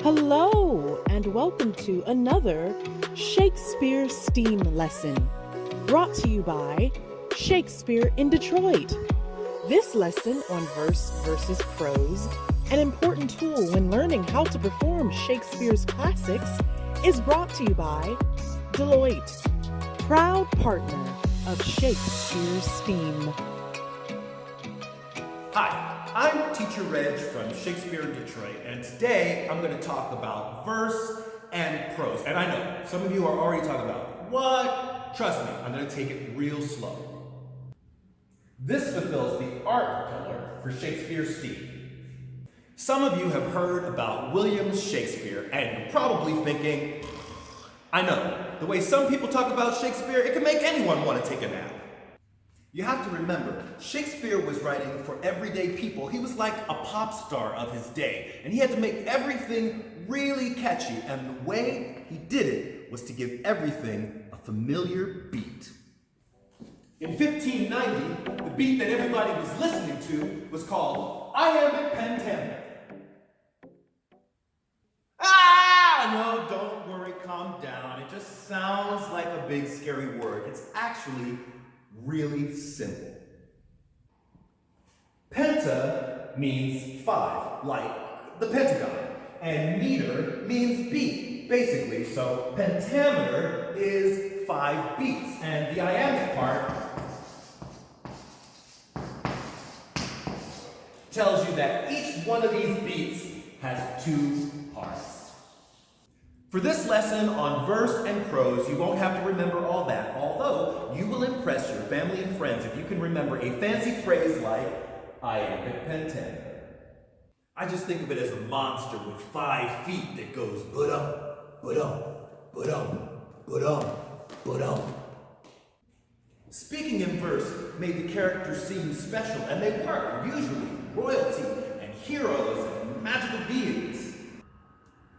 Hello, and welcome to another Shakespeare STEAM lesson, brought to you by Shakespeare in Detroit. This lesson on verse versus prose, an important tool when learning how to perform Shakespeare's classics, is brought to you by Deloitte, proud partner of Shakespeare STEAM. Hi, I'm Teacher Reg from Shakespeare in Detroit, and today I'm going to talk about verse and prose. And I know, some of you are already talking about, what? Trust me, I'm going to take it real slow. This fulfills the art pillar for Shakespeare STEAM. Some of you have heard about William Shakespeare, and you're probably thinking, I know, the way some people talk about Shakespeare, it can make anyone want to take a nap. You have to remember, Shakespeare was writing for everyday people. He was like a pop star of his day, and he had to make everything really catchy, and the way he did it was to give everything a familiar beat. In 1590, the beat that everybody was listening to was called Iambic Pentameter. No, don't worry, calm down. It just sounds like a big scary word. It's actually really simple. Penta means 5, like the pentagon, and meter means beat, basically. So pentameter is 5 beats, and the iambic part tells you that each one of these beats has 2 parts. For this lesson on verse and prose, you won't have to remember all that, although you will impress your family and friends if you can remember a fancy phrase like Iambic Pentameter. I just think of it as a monster with 5 feet that goes ba-dum, ba-dum, ba-dum, ba-dum, ba-dum. Speaking in verse made the characters seem special, and they were, usually, royalty and heroes and magical beings.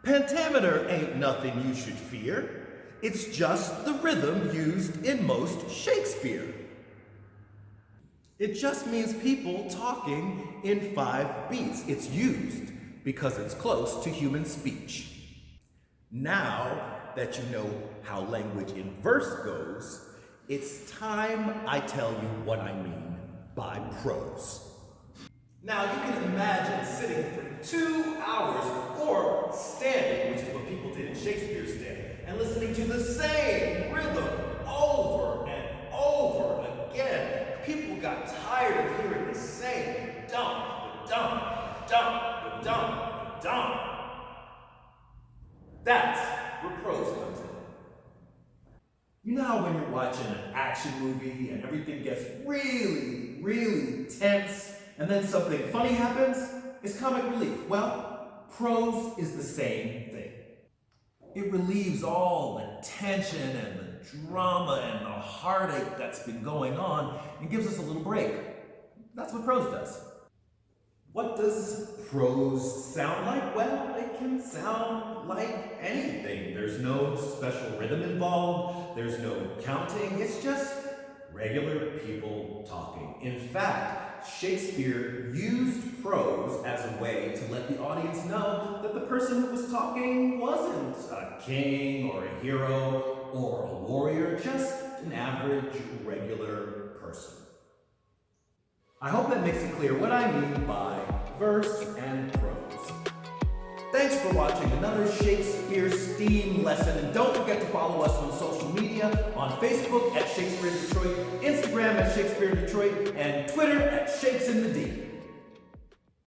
Pentameter ain't nothing you should fear. It's just the rhythm used in most Shakespeare. It just means people talking in 5 beats. It's used because it's close to human speech. Now that you know how language in verse goes, it's time I tell you what I mean by prose. Now, you can imagine sitting for 2 hours or standing, which is what people did in Shakespeare's day, and listening to the same rhythm over and over again. People got tired of hearing the same dum, dum, dum, dum, dum. That's where prose comes in. You know how when you're watching an action movie and everything gets really, really tense, and then something funny happens? It's comic relief. Well, prose is the same thing. It relieves all the tension and the drama and the heartache that's been going on and gives us a little break. That's what prose does. What does prose sound like? Well, it can sound like anything. There's no special rhythm involved. There's no counting. It's just regular people talking. In fact, Shakespeare used prose as a way to let the audience know that the person who was talking wasn't a king or a hero or a warrior, just an average, regular person. I hope that makes it clear what I mean by verse and prose. Thanks for watching another Shakespeare STEAM lesson, and don't forget to follow us on social media, on Facebook at Shakespeare in Detroit, Instagram at Shakespeare in Detroit, and Twitter at Shakes in the D.